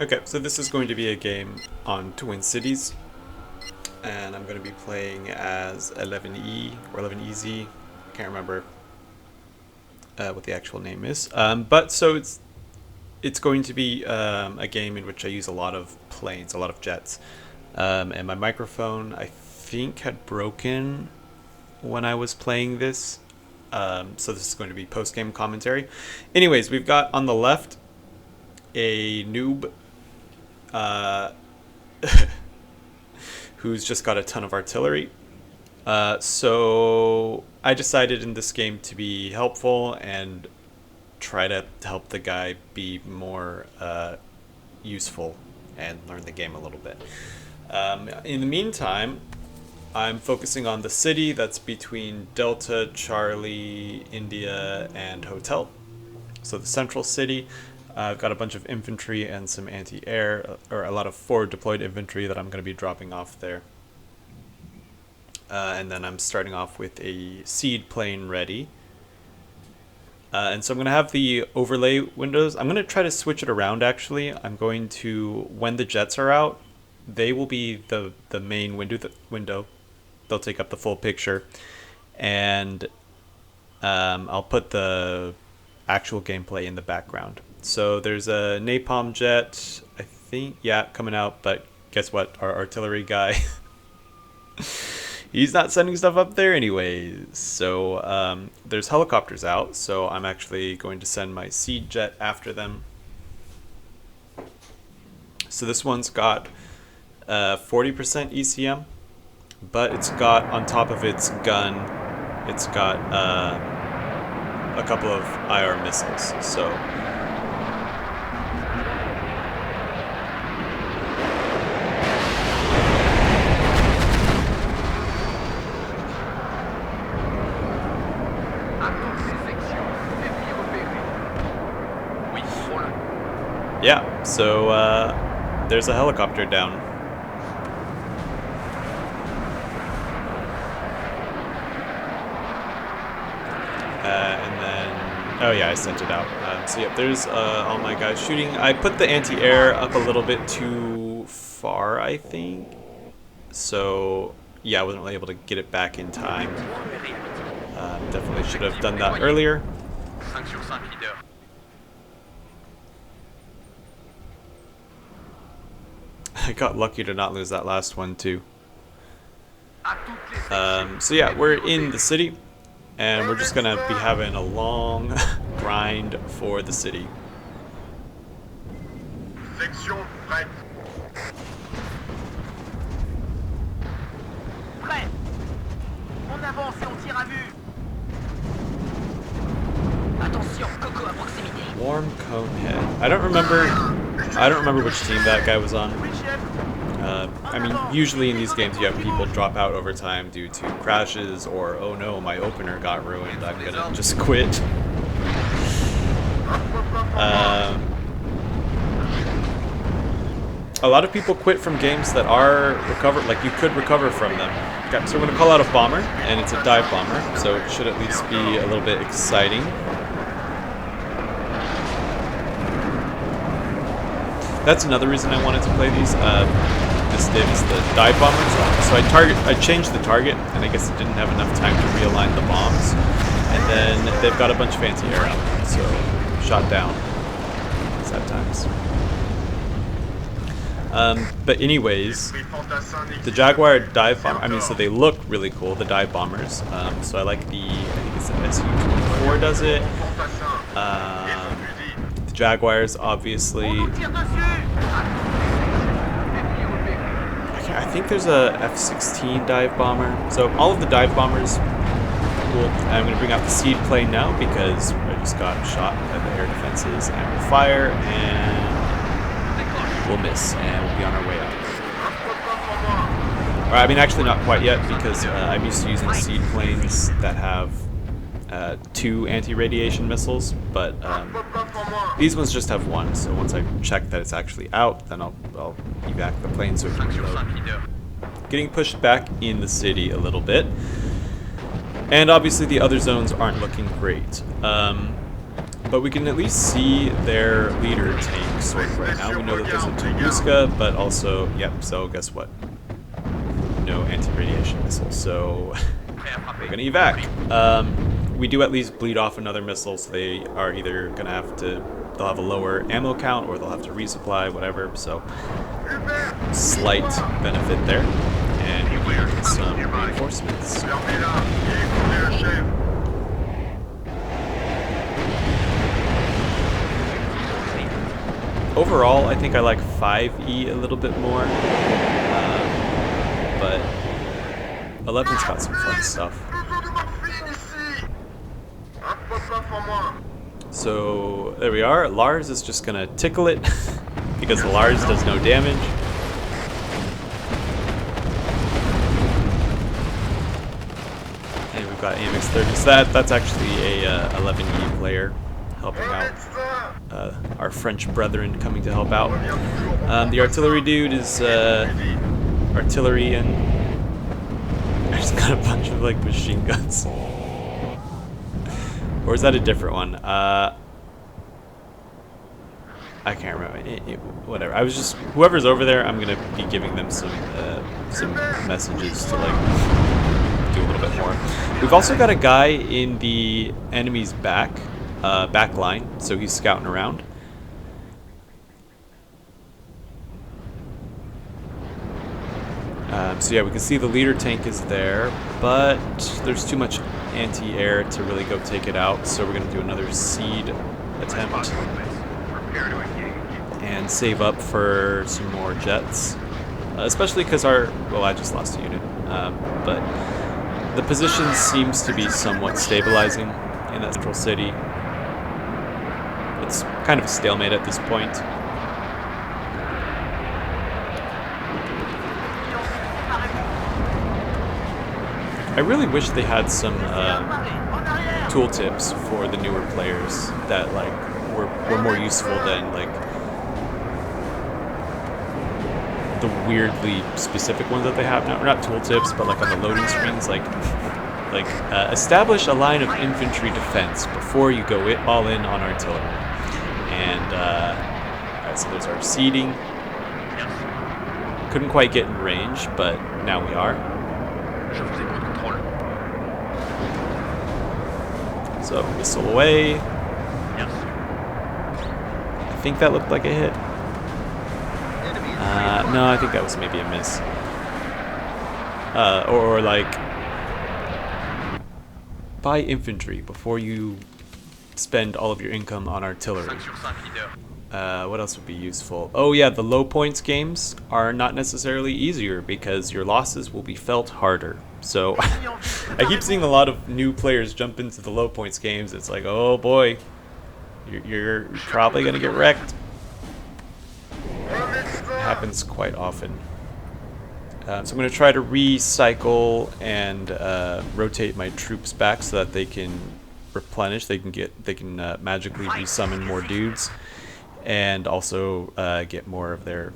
Okay, so this is going to be a game on Twin Cities, and I'm going to be playing as 11E or 11EZ. I can't remember what the actual name is. But so it's going to be a game in which I use a lot of planes, a lot of jets, and my microphone I think had broken when I was playing this. So this is going to be post-game commentary. Anyways, we've got on the left a noob uh, who's just got a ton of artillery. So I decided in this game to be helpful and try to help the guy be more useful and learn the game a little bit. In the meantime, I'm focusing on the city that's between Delta, Charlie, India, and Hotel. So the central city. I've got a bunch of infantry and some anti-air, or a lot of forward deployed infantry that I'm going to be dropping off there. And then I'm starting off with a seed plane ready. And so I'm going to have the overlay windows. I'm going to try to switch it around, actually. I'm going to, when the jets are out, they will be the main window. They'll take up the full picture. And I'll put the actual gameplay in the background. So there's a napalm jet, I think, yeah, coming out, but guess what? Our artillery guy, he's not sending stuff up there anyways. So there's helicopters out, so I'm actually going to send my seed jet after them. So this one's got 40% ECM, but it's got, on top of its gun, it's got a couple of IR missiles, so... Yeah, so there's a helicopter down. And then, oh yeah, I sent it out. So yeah, there's all my guys shooting. I put the anti-air up a little bit too far, I think. So yeah, I wasn't really able to get it back in time. Definitely should have done that earlier. I got lucky to not lose that last one too. So yeah, we're in the city, and we're just gonna be having a long grind for the city. Section prête. Prêt. On avance et on tire à vue. Attention, Coco à proximité. Warm Conehead. I don't remember which team that guy was on. I mean, usually in these games you have people drop out over time due to crashes or, oh no, my opener got ruined, I'm gonna just quit. A lot of people quit from games that are recovered, like you could recover from them. Okay, so we're gonna call out a bomber, and it's a dive bomber, so it should at least be a little bit exciting. That's another reason I wanted to play these. This is the dive bombers. So I changed the target, and I guess it didn't have enough time to realign the bombs. And then they've got a bunch of anti-air out, so shot down. Sad times. But anyways, the Jaguar dive bomber. I mean, so they look really cool, the dive bombers. So I like the, I think it's the SU-24 does it. The Jaguars, obviously. I think there's a F-16 dive bomber. So all of the dive bombers. Cool. I'm going to bring out the seed plane now because I just got shot by the air defenses and we'll fire and we'll miss and we'll be on our way out. Or, I mean, actually not quite yet because I'm used to using seed planes that have 2 anti-radiation missiles, but these ones just have 1. So once I check that it's actually out, then I'll evac the plane so it can reload. Getting pushed back in the city a little bit, and obviously the other zones aren't looking great. But we can at least see their leader tank sort of right now. We know that there's a Tunguska, but also, yep, so guess what? No anti-radiation missiles, so we're gonna evac. We do at least bleed off another missile, so they are either gonna have to, they'll have a lower ammo count or they'll have to resupply, whatever, so slight benefit there. And we need some reinforcements. Overall, I think I like 5E a little bit more, but 11's got some fun stuff. So there we are. Lars is just gonna tickle it because Lars does no damage. And we've got AMX 30. So that's actually a 11E player helping out. Our French brethren coming to help out. The artillery dude is artillery, and I just got a bunch of like machine guns. Or is that a different one? I can't remember. Whatever. I was just, whoever's over there, I'm gonna be giving them some messages to like do a little bit more. We've also got a guy in the enemy's back line, so he's scouting around. So yeah, we can see the leader tank is there, but there's too much anti-air to really go take it out, so we're going to do another seed attempt and save up for some more jets, especially because well, I just lost a unit, but the position seems to be somewhat stabilizing in that central city. It's kind of a stalemate at this point. I really wish they had some tooltips for the newer players that like were more useful than like the weirdly specific ones that they have now. Not tooltips, but like on the loading screens, like establish a line of infantry defense before you go all in on artillery. And alright, so there's our seeding. Couldn't quite get in range, but now we are. So missile away. I think that looked like a hit. No, I think that was maybe a miss. Or like buy infantry before you spend all of your income on artillery. What else would be useful? Oh yeah, the low points games are not necessarily easier because your losses will be felt harder. So I keep seeing a lot of new players jump into the low points games. It's like, oh boy, you're probably gonna get wrecked. It happens quite often. So I'm gonna try to recycle and rotate my troops back so that they can replenish. They can magically resummon more dudes, and also get more of their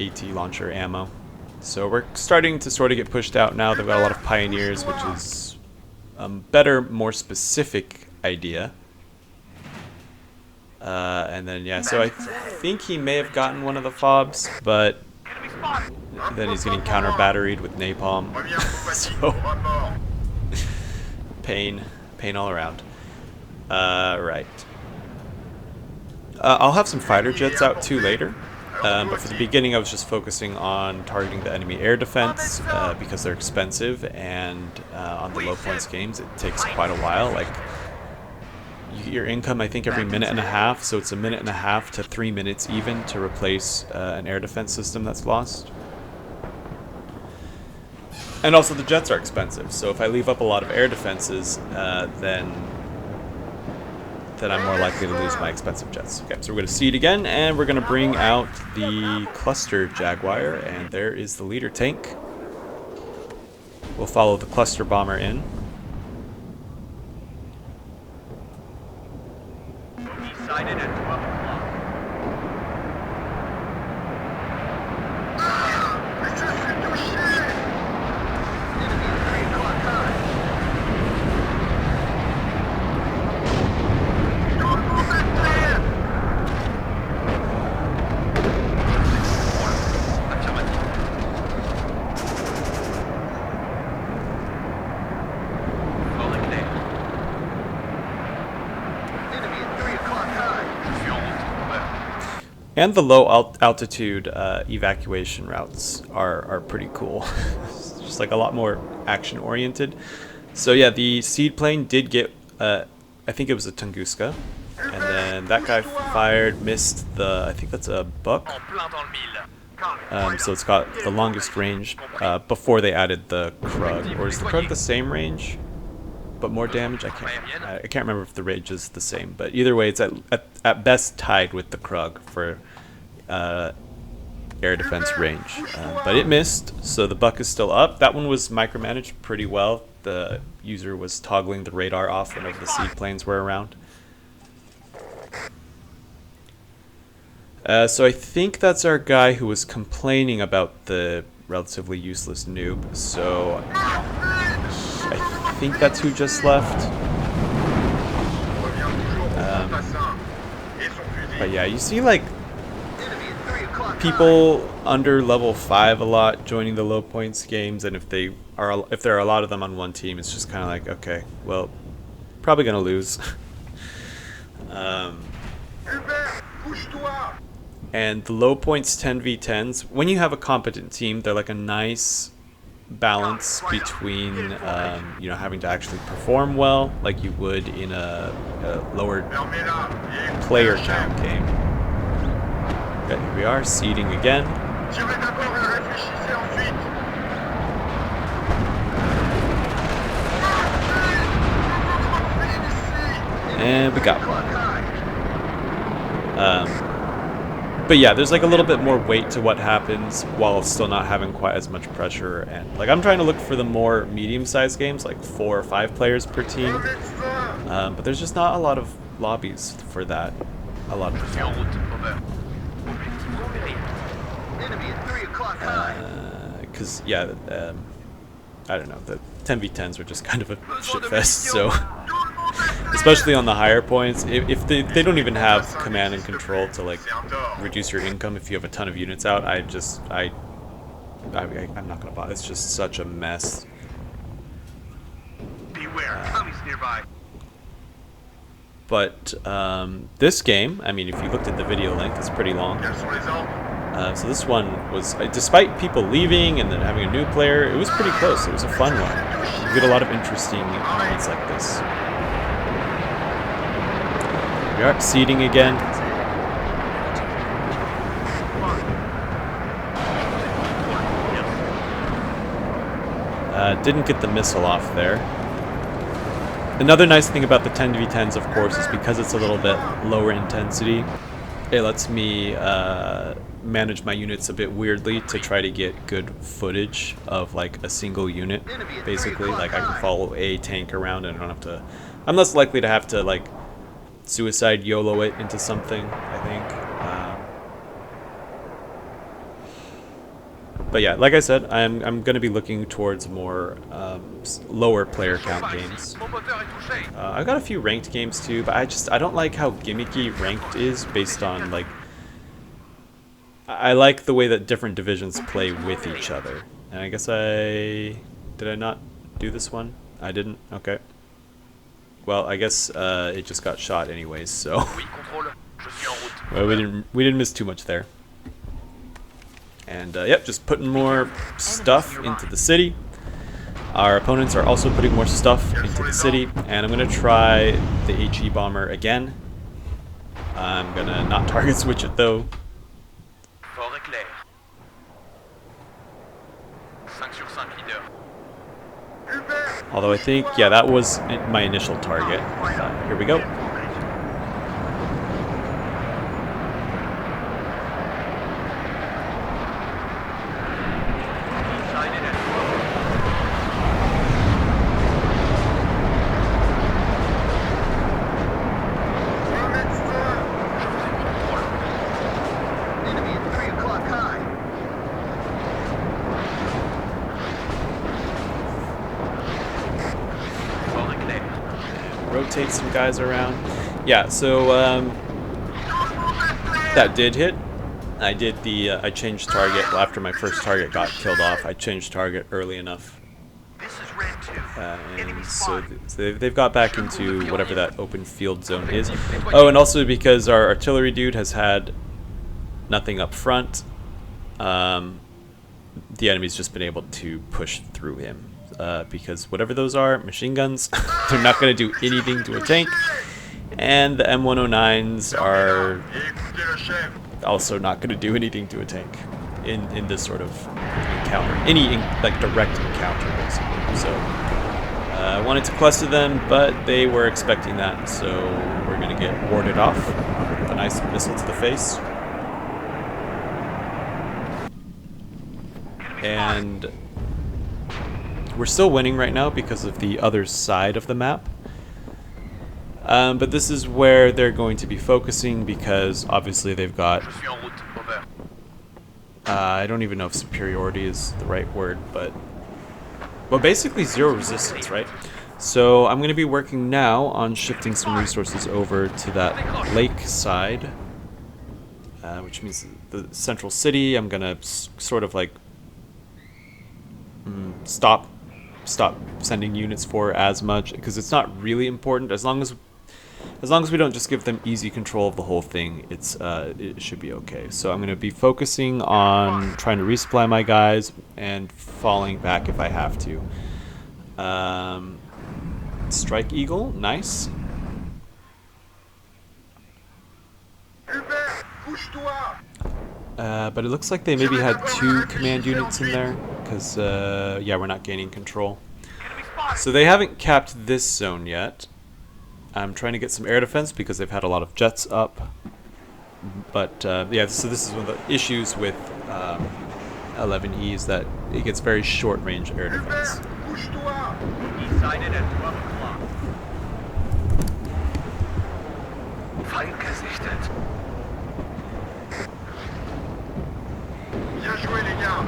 AT launcher ammo. So we're starting to sort of get pushed out now. They've got a lot of pioneers, which is a better, more specific idea. And then yeah, so I think he may have gotten one of the fobs, but then he's getting counter batteried with napalm. So pain all around. Right. I'll have some fighter jets out too later. But for the beginning, I was just focusing on targeting the enemy air defense because they're expensive, and on the low points games, it takes quite a while. Like, you get your income, I think, every minute and a half, so it's a minute and a half to 3 minutes even to replace an air defense system that's lost. And also, the jets are expensive, so if I leave up a lot of air defenses, then I'm more likely to lose my expensive jets. Okay, so we're going to seed again, and we're going to bring out the cluster Jaguar, and there is the leader tank. We'll follow the cluster bomber in. Decided at 12 o'clock. And the low altitude evacuation routes are pretty cool. It's just like a lot more action oriented. So yeah, the seed plane did get, I think it was a Tunguska. And then that guy fired, missed the, I think that's a buck. So it's got the longest range before they added the Krug. Or is the Krug the same range, but more damage? I can't remember if the range is the same. But either way, it's at best tied with the Krug for air defense range. But it missed, so the buck is still up. That one was micromanaged pretty well. The user was toggling the radar off whenever the seed planes were around. So I think that's our guy who was complaining about the relatively useless noob. So I think that's who just left. But yeah, you see like people under level 5 a lot joining the low points games, and if there are a lot of them on one team, it's just kind of like, okay, well, probably gonna lose. And the low points 10v10s, when you have a competent team, they're like a nice balance between you know, having to actually perform well like you would in a lower player count game. Okay, here we are, seeding again. And we got one. But yeah, there's like a little bit more weight to what happens while still not having quite as much pressure. And like, I'm trying to look for the more medium-sized games, like 4 or 5 players per team. But there's just not a lot of lobbies for that. A lot of the time. Because yeah, I don't know, the 10v10s were just kind of a shitfest. So especially on the higher points, if they don't even have command and control to like reduce your income if you have a ton of units out, I'm not gonna bother. It's just such a mess. But this game, I mean, if you looked at the video length, it's pretty long. So this one was, despite people leaving and then having a new player, it was pretty close. It was a fun one. You get a lot of interesting moments like this. We are seeding again. Didn't get the missile off there. Another nice thing about the 10v10s, of course, is because it's a little bit lower intensity, it lets me manage my units a bit weirdly to try to get good footage of like a single unit. Basically, like I can follow a tank around and I don't have to, I'm less likely to have to like suicide YOLO it into something, I think. But yeah, like I said, I'm going to be looking towards more lower player count games. I've got a few ranked games too, but I don't like how gimmicky ranked is based on like, I like the way that different divisions play with each other. And I guess did I not do this one? I didn't? Okay. Well, I guess it just got shot anyways, so well, we didn't miss too much there. And yep, just putting more stuff into the city. Our opponents are also putting more stuff into the city, and I'm gonna try the HE bomber again. I'm gonna not target switch it though. Although I think, yeah, that was my initial target. Here we go. Rotate some guys around. Yeah, so that did hit. I did the I changed target. Well, after my first target got killed off, I changed target early enough. And so they've got back into whatever that open field zone is. Oh, and also because our artillery dude has had nothing up front. The enemy's just been able to push through him because whatever those are, machine guns, they're not going to do anything to a tank. And the M109s are also not going to do anything to a tank in this sort of encounter. Any like direct encounter, basically. So I wanted to cluster them, but they were expecting that, so we're going to get warded off with a nice missile to the face. And we're still winning right now because of the other side of the map. But this is where they're going to be focusing because obviously they've got... I don't even know if superiority is the right word, but... Well, basically zero resistance, right? So I'm going to be working now on shifting some resources over to that lake side, which means the central city. I'm going to sort of like stop sending units for as much because it's not really important. As long as we don't just give them easy control of the whole thing, it should be okay. So I'm going to be focusing on trying to resupply my guys and falling back if I have to. Strike Eagle, nice. But it looks like they maybe had 2 command units in there because yeah, we're not gaining control. So they haven't capped this zone yet. I'm trying to get some air defense because they've had a lot of jets up. But yeah, so this is one of the issues with 11E is that it gets very short-range air defense. Decided at 12 o'clock. Bien joué, les gars.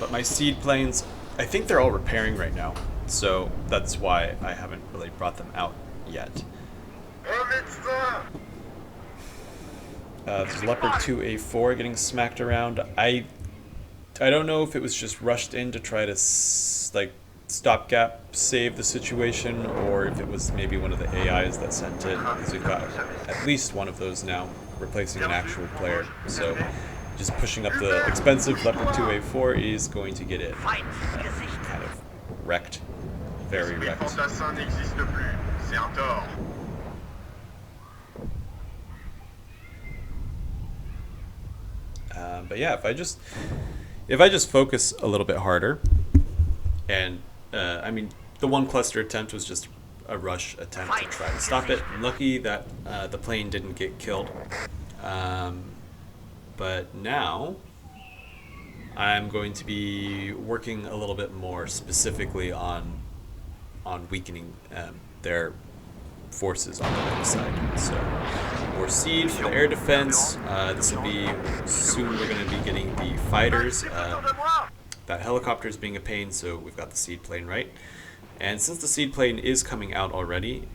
But my seed planes, I think they're all repairing right now. So that's why I haven't really brought them out yet. There's Leopard 2A4 getting smacked around. I don't know if it was just rushed in to try to like stopgap save the situation, or if it was maybe one of the AIs that sent it, because we've got at least one of those now replacing an actual player. So just pushing up the expensive Leopard 2A4 is going to get it kind of wrecked. Very wrecked. But yeah, if I just focus a little bit harder, and I mean, the one cluster attempt was just a rush attempt to try to stop it. I'm lucky that the plane didn't get killed. But now I'm going to be working a little bit more specifically on weakening their forces on the left side. So more seed for the air defense. This will be soon. We're going to be getting the fighters. That helicopter is being a pain, so we've got the seed plane right. And since the seed plane is coming out already,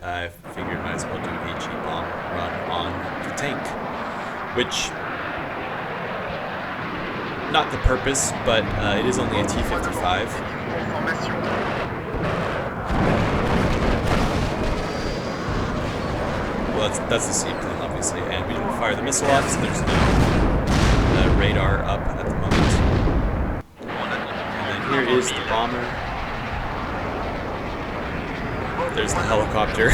I figured I might as well do a HE bomb run on the tank, which not the purpose, but it is only a T-55. Well, that's the seed plane, obviously, and we didn't fire the missile off, so there's no radar up at the moment. And then here is the bomber. There's the helicopter.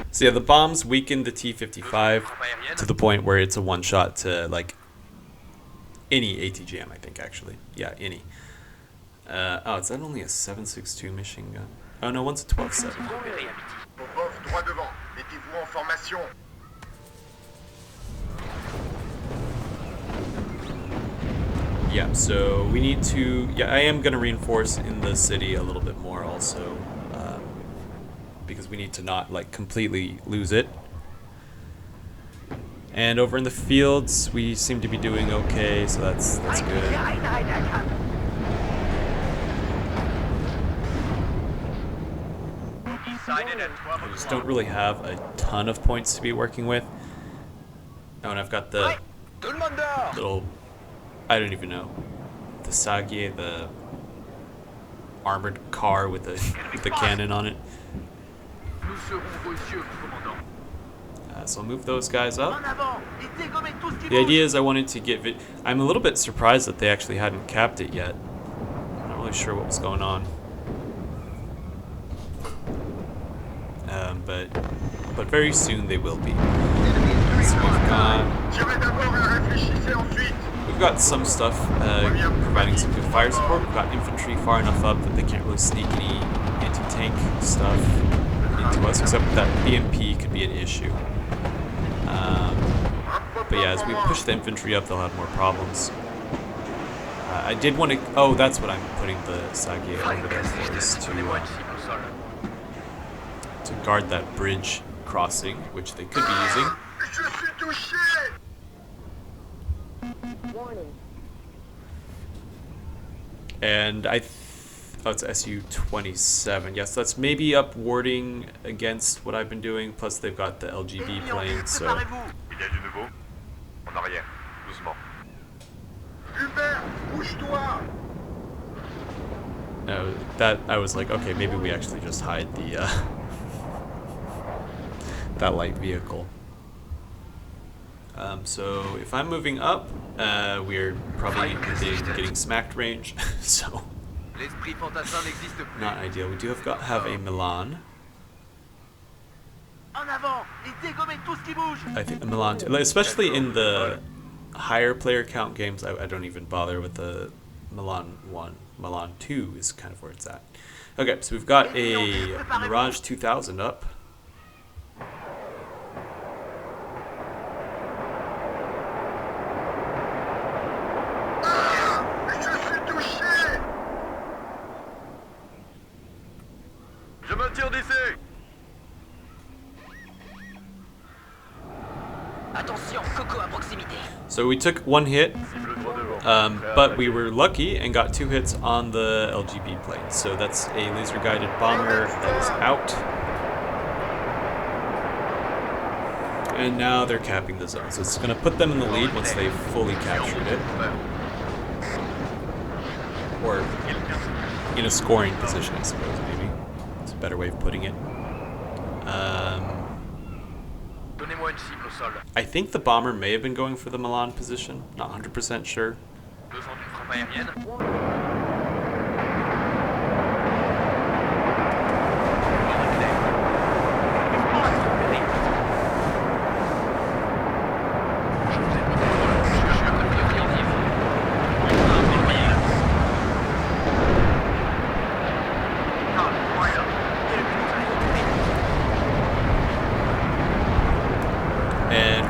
So yeah, the bombs weakened the T-55 to the point where it's a one-shot to, like, any ATGM, I think, actually. Yeah, any. Oh, is that only a 7.62 machine gun? Oh, no, one's a 12.7. Yeah, so we need to... Yeah, I am going to reinforce in the city a little bit more also. Because we need to not, like, completely lose it. And over in the fields, we seem to be doing okay, so that's good. I just don't really have a ton of points to be working with. Oh, and I've got the little, I don't even know, the Sagier, the armored car with the cannon on it. So I'll move those guys up. The idea is I wanted to get I'm a little bit surprised that they actually hadn't capped it yet. I'm not really sure what was going on. But very soon they will be. So we've got some stuff providing some good fire support. We've got infantry far enough up that they can't really sneak any anti-tank stuff into us, except that BMP could be an issue. But yeah, as we push the infantry up, they'll have more problems. I did want to... Oh, that's what I'm putting the Sagier over there for, is to guard that bridge crossing, which they could be using. And oh, it's SU-27. Yes, that's maybe up warding against what I've been doing, plus they've got the LGB planes, so... No, that I was like, okay, maybe we actually just hide the that light vehicle. So if I'm moving up, we're probably getting smacked range, so not ideal. We do have a Milan. I think the Milan, especially in the higher player count games, I don't even bother with the Milan 1. Milan 2 is kind of where it's at. Okay, so we've got a Mirage 2000 up. So we took one hit, but we were lucky and got 2 hits on the LGB plane. So that's a laser-guided bomber that is out. And now they're capping the zone. So it's going to put them in the lead once they've fully captured it. Or in a scoring position, I suppose, maybe. It's a better way of putting it. I think the bomber may have been going for the Milan position. Not 100% sure.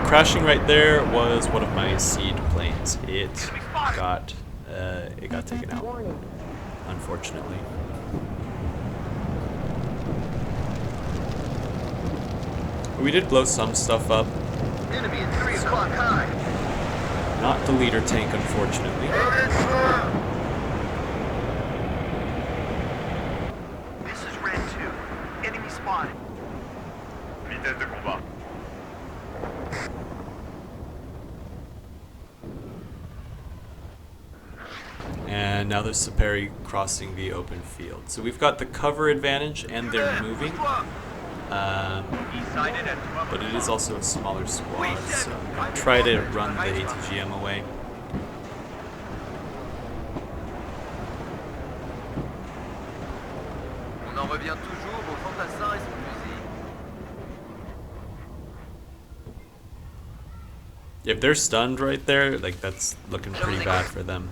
Crashing right there was one of my seed planes. It got taken out, unfortunately. We did blow some stuff up. Enemy at 3 o'clock high. Not the leader tank, unfortunately. This is Red 2. Enemy spotted. Vitesse de combat. And now there's Saperi crossing the open field. So we've got the cover advantage and they're moving. But it is also a smaller squad, so I'm going to try to run the ATGM away. On en revient toujours aux fantassins et son fusil. If they're stunned right there, like that's looking pretty bad for them.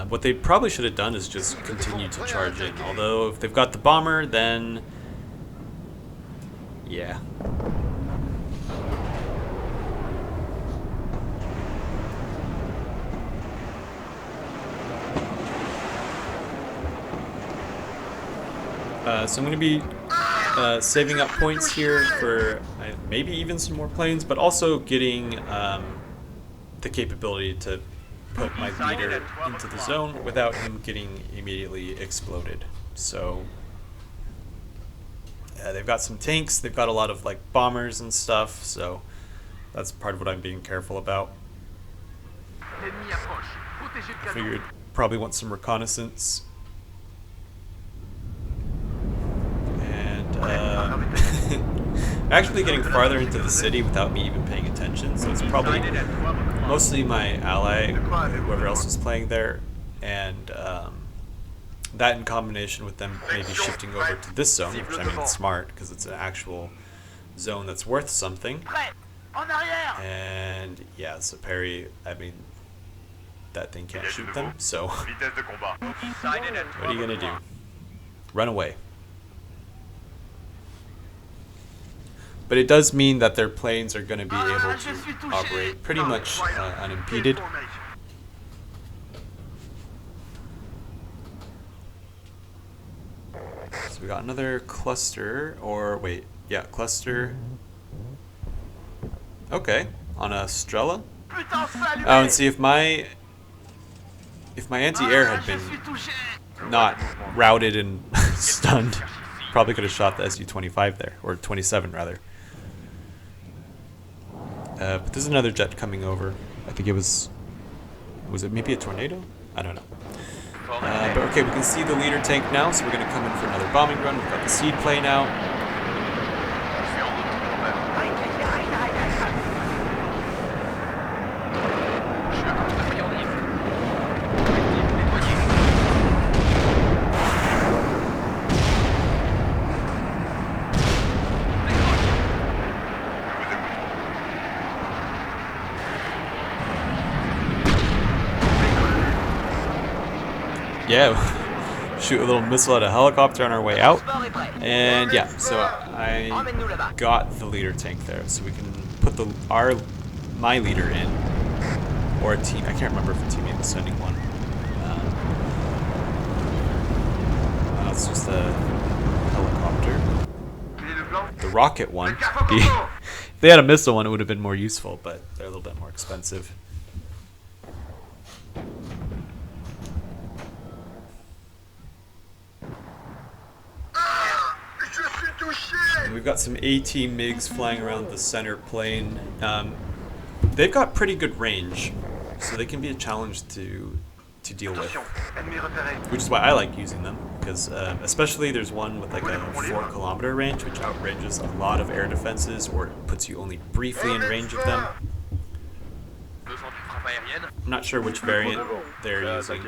What they probably should have done is just continue to charge in. Although if they've got the bomber, then yeah. So I'm going to be saving up points here for maybe even some more planes, but also getting the capability to put my leader into the zone without him getting immediately exploded. So they've got some tanks, they've got a lot of like bombers and stuff, so that's part of what I'm being careful about. L'ennemi approche. Protégez le cadeau. Figured probably want some reconnaissance. And actually getting farther into the city without me even paying attention, so it's probably mostly my ally, whoever else is playing there, and that in combination with them maybe shifting over to this zone, which I mean is smart because it's an actual zone that's worth something. Prêt. En arrière. And yeah, so parry, I mean, that thing can't shoot them, so Vitesse de combat. what are you gonna do? Run away. But it does mean that their planes are going to be able to operate pretty much unimpeded. So we got another cluster, or wait, yeah, cluster. Okay, on a Strela. Putain, feu allumé. Oh, and see if my anti-air had Je been suis touché. not routed and stunned, probably could have shot the Su-25 there, or 27 rather. But there's another jet coming over. I think it was it maybe a tornado? I don't know. But okay, we can see the leader tank now, so we're going to come in for another bombing run. We've got the seed plane out. Yeah, shoot a little missile at a helicopter on our way out. And yeah, so I got the leader tank there, so we can put my leader in, or a team. I can't remember if a teammate was sending one. It's just a helicopter. The rocket one. If they had a missile one, it would have been more useful, but they're a little bit more expensive. And we've got some AT MiGs flying around the center plane. They've got pretty good range, so they can be a challenge to deal with. Which is why I like using them, because especially there's one with like a 4-kilometer range, which outranges a lot of air defenses, or it puts you only briefly in range of them. I'm not sure which variant they're using.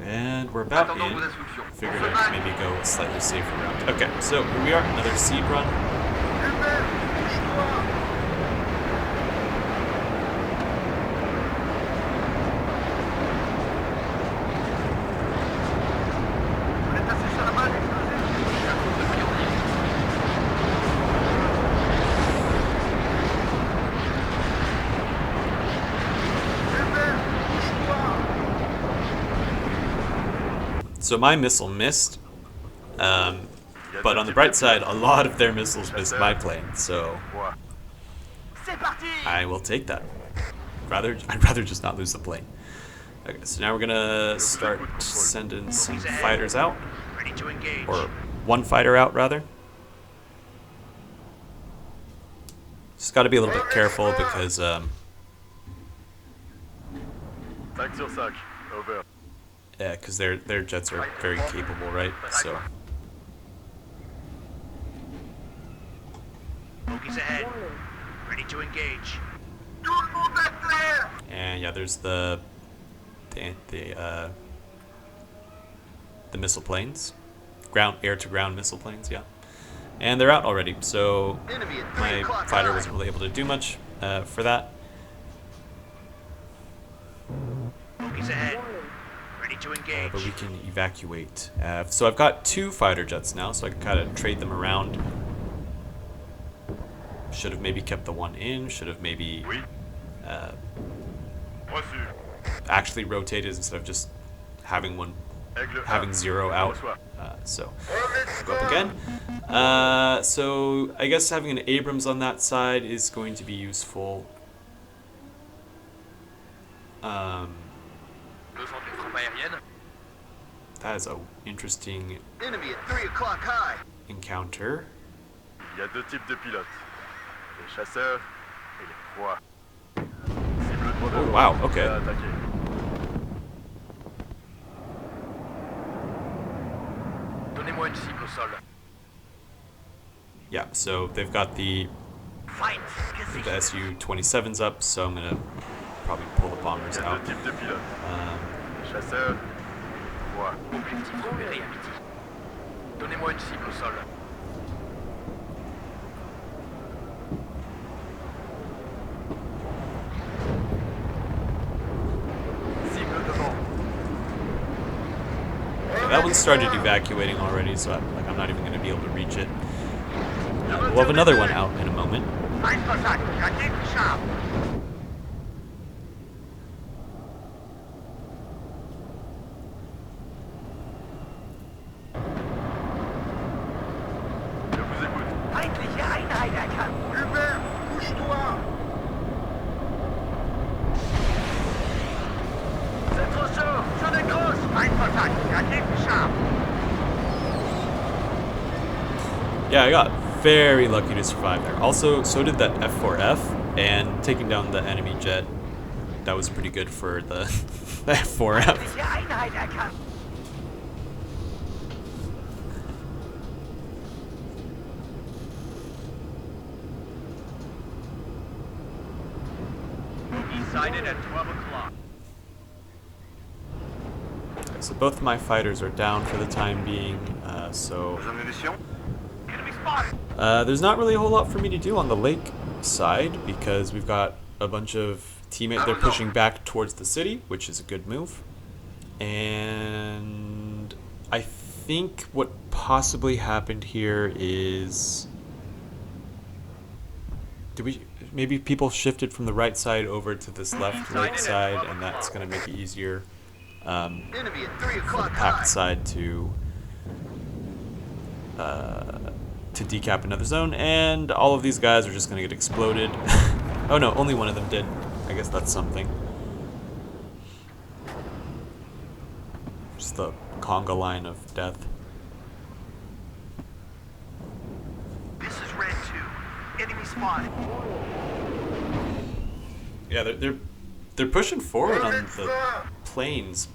And we're about in. Figured I'd maybe go a slightly safer route. Okay, so here we are, another seed run. So my missile missed, but on the bright side, a lot of their missiles missed my plane, so I will take that. I'd rather just not lose the plane. Okay, so now we're gonna start sending some fighters out, or one fighter out rather. Just got to be a little bit careful because Sac sur sac. Over. yeah, because their jets are very capable, right? So. Bogies ahead. Ready to engage. And yeah, there's the missile planes, air-to-ground missile planes, yeah, and they're out already. So my fighter wasn't really able to do much for that. Bogies ahead. Ready to engage. But we can evacuate. So I've got 2 fighter jets now, so I can kind of trade them around. Should have maybe kept the one in. Should have maybe. Oui. Reçu. actually rotated instead of just having one Aigle having 1, zero out. reçois. So go up again. So I guess having an Abrams on that side is going to be useful. Besoin d'une frappe aérienne. That is a interesting Enemy at 3 o'clock high. encounter. Il y a deux types de pilotes. Les chasseurs et les proies. Cible droit devant. wow, ok. Prêt à attaquer. Donnez-moi une cible au sol. Yeah, so they've got the Fight. Su-27s up, so I'm gonna probably pull the bombers Il y a out. deux types de pilotes. Les chasseurs et les proies. Objectif repéré à midi. Donnez-moi une cible au sol. Cible devant. Yeah, that one started evacuating already, so I'm not even gonna be able to reach it. We'll have another one out in a moment. Ein Kontakt. Raketenscharf. Je vous écoute. Feindliche Einheit erkannt. Hubert, bouge-toi. C'est trop chaud. Je décroche. Ein Kontakt. Raketenscharf. Yeah, I got very lucky to survive there. Also, so did that F4F, and taking down the enemy jet, that was pretty good for the, the F4F. Feindliche Einheit erkannt. Bogey sighted at 12 o'clock. So both of my fighters are down for the time being, so Enemy spotted. there's not really a whole lot for me to do on the lake side because we've got a bunch of teammates. They're pushing back towards the city, which is a good move. And I think what possibly happened here is, maybe people shifted from the right side over to this left lake side, and that's going to make it easier Enemy at 3 for the o'clock high. packed side to decap another zone, and all of these guys are just gonna get exploded. Oh no, only one of them did. I guess that's something. Just the conga line of death. This is Red 2. Enemy spotted. Yeah, they're pushing forward on the plains,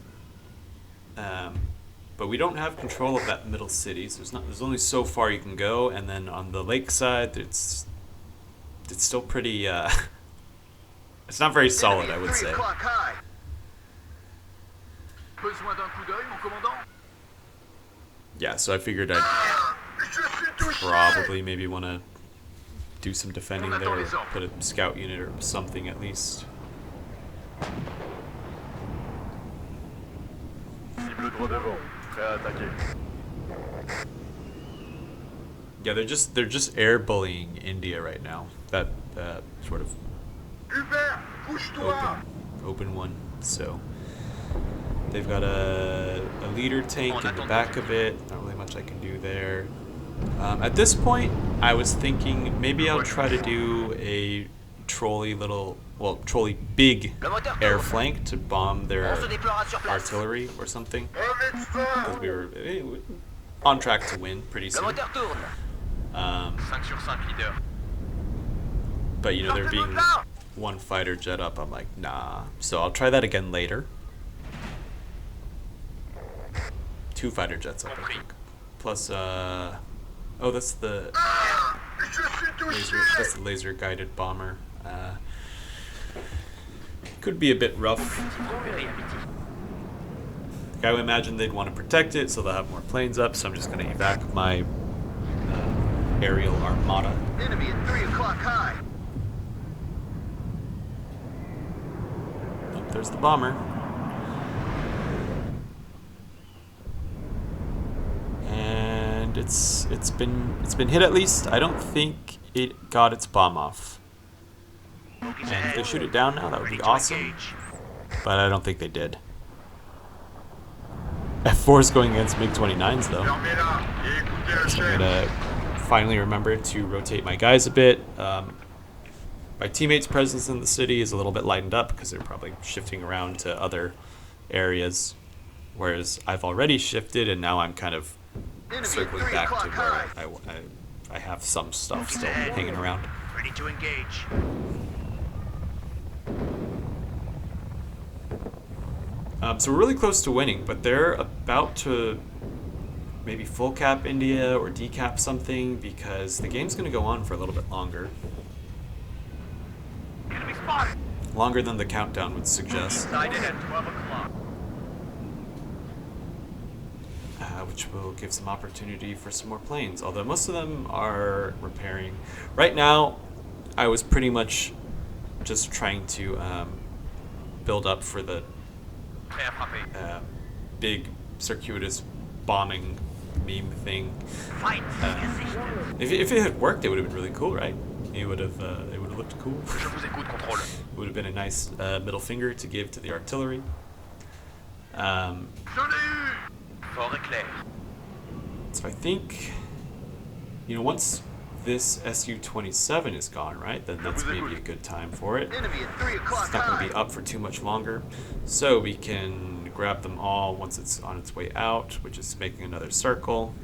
but we don't have control of that middle city. So there's only so far you can go, and then on the lake side, it's still pretty. It's not very solid, I would say. Besoin d'un coup d'œil, mon commandant? Yeah, so I figured I'd probably maybe want to do some defending there, or put a scout unit or something at least. Cible droit devant. Prêt à attaquer. Yeah, they're just air bullying India right now. That sort of Hubert, bouge-toi. open one. So they've got a leader tank in the back of it. Not really much I can do there. At this point, I was thinking maybe I'll try to do a trolley big air flank to bomb their artillery or something. Because we were on track to win pretty soon. Moteur tourne. 5 sur 5 leader. But you know, there being one fighter jet up, I'm like, nah. So I'll try that again later. 2 fighter jets up, I think. Plus, oh, that's the laser guided bomber. Could be a bit rough. I would imagine they'd want to protect it, so they'll have more planes up. So I'm just going to evac my aerial armada. Enemy at 3 o'clock high. Oh, there's the bomber. And it's been hit at least. I don't think it got its bomb off. And if they shoot it down now, that would be awesome. but I don't think they did. F4 is going against MiG-29s though. Fermez-la et écoutez le So I'm chef. gonna finally remember to rotate my guys a bit. My teammates' presence in the city is a little bit lightened up because they're probably shifting around to other areas, whereas I've already shifted and now I'm kind of circling back to where I have some stuff still hanging around. Ready to engage. So we're really close to winning, but they're about to maybe full cap India or decap something because the game's going to go on for a little bit longer. Enemy spotted. Longer than the countdown would suggest, Sighted at 12 o'clock. which will give some opportunity for some more planes, although most of them are repairing. Right now, I was pretty much just trying to build up for the Prêt à frapper. big circuitous bombing meme thing. Fight. If it had worked, it would have been really cool, right? It would have looked cool. Je vous écoute, contrôle. It would have been a nice middle finger to give to the artillery. Je l'ai eu. Fort éclair. So I think, once this Su-27 is gone, right, then that's maybe a good time for it. Enemy at 3 o'clock. It's not going to be up for too much longer. So we can grab them all once it's on its way out, which is making another circle.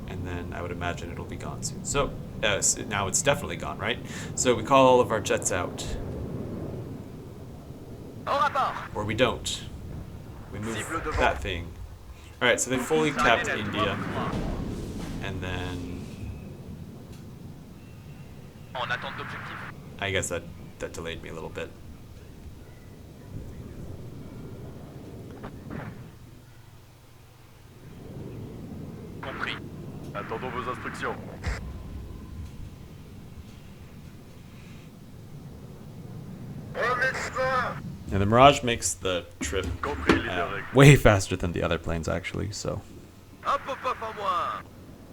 And then I would imagine it'll be gone soon. So now it's definitely gone, right? So we call all of our jets out. Au rapport. Or we don't. We move that thing. Alright, so they fully capped Sighted at 12 India. o'clock. And then En attente d'objectif. I guess that delayed me a little bit. Compris. Attendons vos instructions. And the Mirage makes the trip Compris, leader Rex. way faster than the other planes, actually. So Hop, hop, hop, en moi.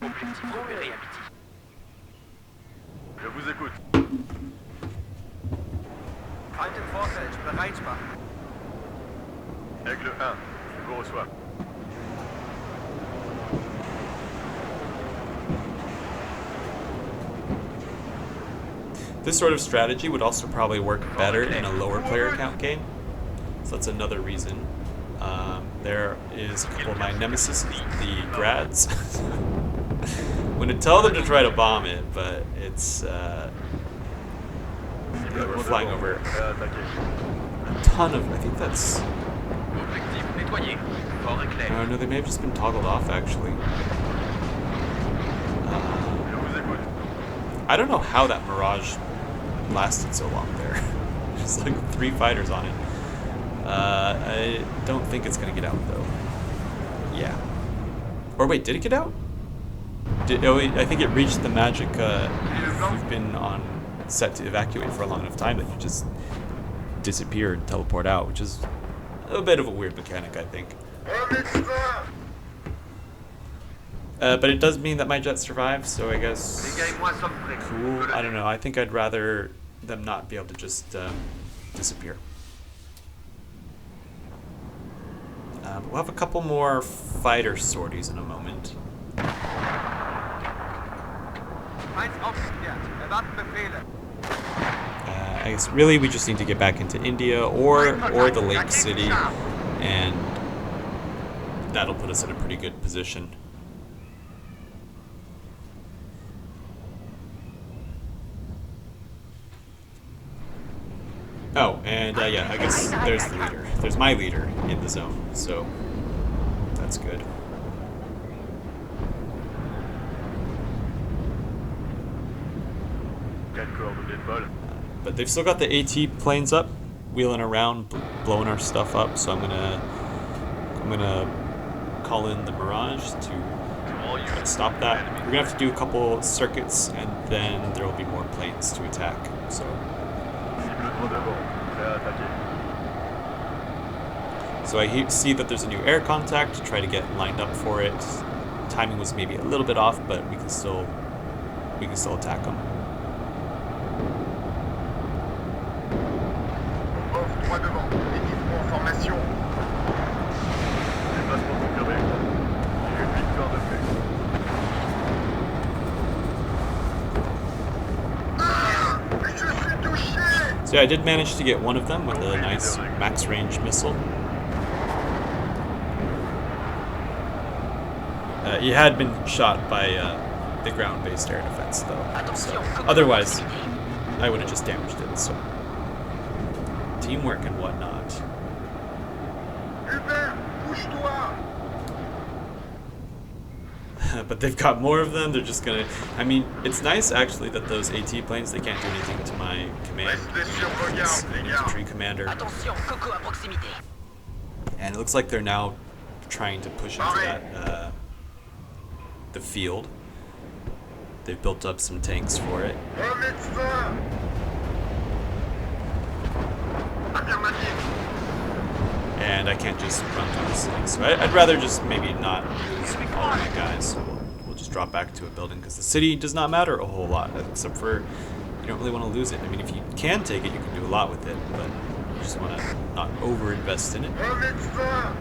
Objectif repéré à midi. Je vous écoute. Halt im Vorfeld. Bereit machen. Aigle 1, je vous reçois. this sort of strategy would also probably work better in a lower player count game. So that's another reason. There is a couple of my nemesis, the grads. I'm gonna tell them to try to bomb it, but it's yeah, we're flying over Prêt à attaquer. a ton of. I think that's. Objectif nettoyé. Fort éclair. No, they may have just been toggled off actually. Je vous écoute. I don't know how that Mirage lasted so long there. There's like 3 fighters on it. I don't think it's gonna get out though. Yeah. Or wait, did it get out? I think it reached the magic. You've been on set to evacuate for a long enough time that you just disappear and teleport out, which is a bit of a weird mechanic, I think. But it does mean that my jet survives, so I guess Dégagez-moi sommes prêts. cool. I don't know. I think I'd rather them not be able to just disappear. We'll have a couple more fighter sorties in a moment. Eins aufgeklärt. Erwarten Befehle. I guess really we just need to get back into India or the Lake City, and that'll put us in a pretty good position. Oh, and yeah, I guess there's the leader. There's my leader in the zone, so that's good. Quelle coordonnée de vol? But they've still got the AT planes up, wheeling around, blowing our stuff up. So I'm gonna call in the Mirage to try to stop that. We're gonna have to do a couple circuits, and then there will be more planes to attack. So Cible 3 devant, prêt à attaquer. so I see that there's a new air contact. Try to get lined up for it. Timing was maybe a little bit off, but we can still attack them. So yeah, I did manage to get one of them with a nice max range missile. He had been shot by the ground-based air defense, though. So otherwise, I would have just damaged it. So teamwork and whatnot. Hubert, bouge-toi! But they've got more of them. They're just gonna. I mean, it's nice actually that those AT planes, they can't do anything to my command. It's an infantry commander. Attention, Coco à proximité. And it looks like they're now trying to push into that the field. They've built up some tanks for it. Un médecin! Affirmatif. And I can't just run through the city. So I'd rather just maybe not lose all of my guys. So we'll just drop back to a building because the city does not matter a whole lot, except for you don't really want to lose it. I mean, if you can take it, you can do a lot with it, but you just want to not over-invest in it. Un médecin!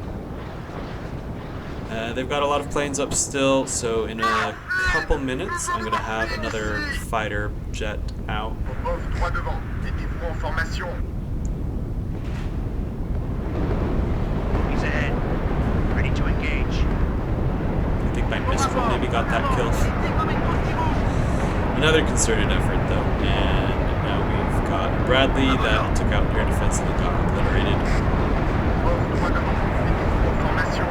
They've got a lot of planes up still, so in a couple minutes, I'm going to have another fighter jet out. Popov, droit devant. Mettez-vous en formation. He's ahead. Ready to engage. I think my Mistral maybe got that kill. Another concerted effort, though, and now we've got Bradley that took out air defense and got obliterated. Popov, droit devant. Mettez-vous en formation.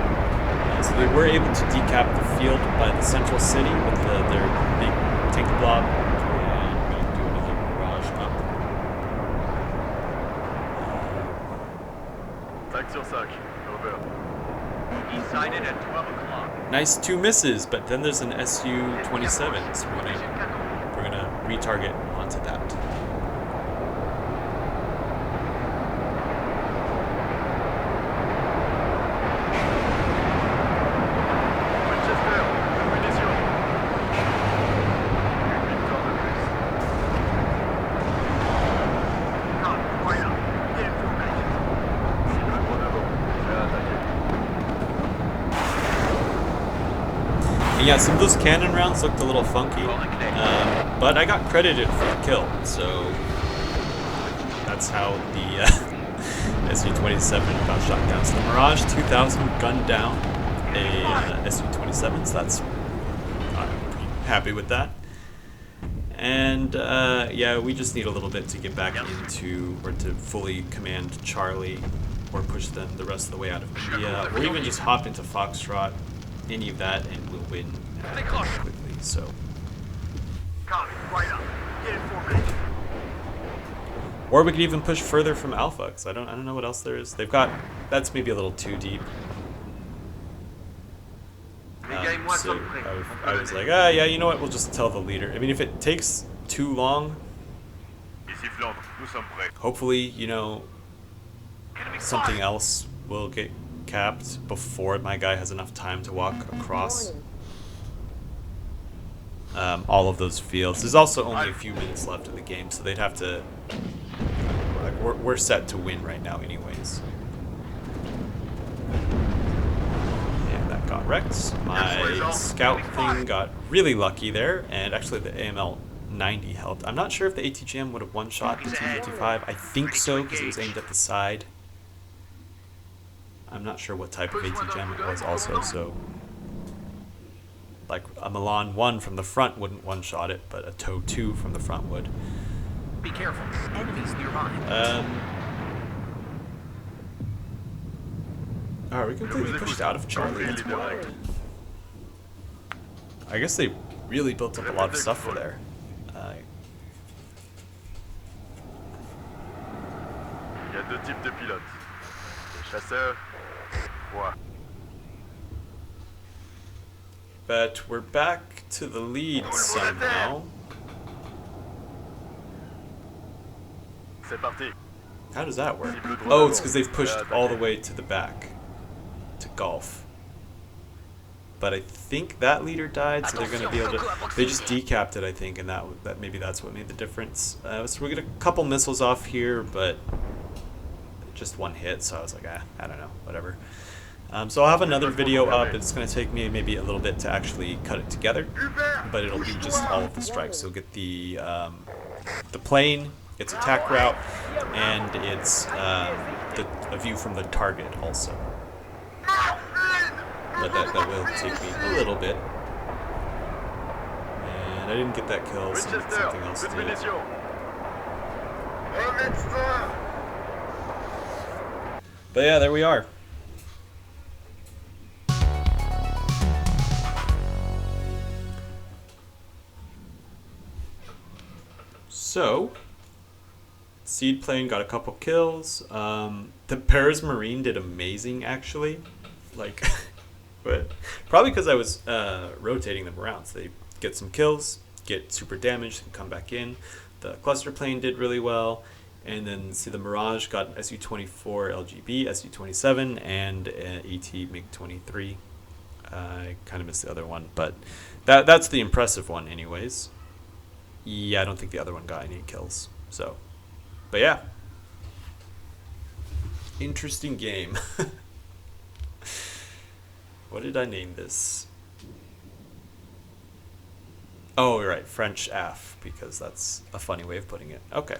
So they were able to decap the field by the central city with their big tank blob, and I'm going to do another barrage up. Tac sur sac. Over. Decided at 12 o'clock. Nice 2 misses, but then there's an Su-27, so we're gonna retarget onto that. Winchester, munitions. Une victoire de plus. Ah, voilà. Quel problème. Cible droit devant. Prêt à attaquer. And yeah, some of those cannon rounds looked a little funky, but I got credited for the kill, so that's how the Su-27 got shot down. So the Mirage 2000 gunned down a Su-27, so that's I'm pretty happy with that. And yeah, we just need a little bit to get back into, or to fully command Charlie, or push them the rest of the way out of India, or even just hop into Foxtrot, any of that, and we'll win quickly. So Copy, right up. Get information. or we could even push further from Alpha, because I don't know what else there is. They've got, that's maybe a little too deep. So I was like, yeah, you know what? We'll just tell the leader. I mean, if it takes too long, Ici Flandre, nous sommes prêts. hopefully, you know, something else will get capped before my guy has enough time to walk across all of those fields. There's also only a few minutes left of the game, so they'd have to. Like, we're set to win right now, anyways. And that got wrecked. My scout thing got really lucky there, and actually the AML 90 helped. I'm not sure if the ATGM would have one-shot the T-55. I think so, because it was aimed at the side. I'm not sure what type of ATGM it was also, so like a Milan 1 from the front wouldn't one-shot it, but a TOW 2 from the front would. Be careful. Enemies nearby. Alright, we completely pushed out of Charlie. That's wild. I guess they really built up a lot of stuff for there. Il y a deux types de pilotes. Les chasseurs, moi. But we're back to the lead somehow. C'est parti. How does that work? Oh, it's because they've pushed all the way to the back. To Gulf. But I think that leader died, so they're going to be able to... They just decapped it, I think, and that maybe that's what made the difference. So we get a couple missiles off here, but just one hit, so I was like, I don't know, whatever. So I'll have another video up. It's going to take me maybe a little bit to actually cut it together, but it'll be just all of the strikes. So you'll get the plane, its attack route, and its a view from the target also. But that will take me a little bit. And I didn't get that kill, so Winchester, something else une did. munition. Un médecin. But yeah, there we are. So, Seed plane got a couple kills. The Paris Marine did amazing, actually. Like, but probably because I was rotating them around. So they get some kills, get super damaged, and come back in. The cluster plane did really well. And then see the Mirage got Su-24 LGB, Su-27, and AT MiG-23. I kind of missed the other one, but that's the impressive one anyways. Yeah, I don't think the other one got any kills. So, but yeah. Interesting game. What did I name this? Oh, right, French AF, because that's a funny way of putting it. Okay.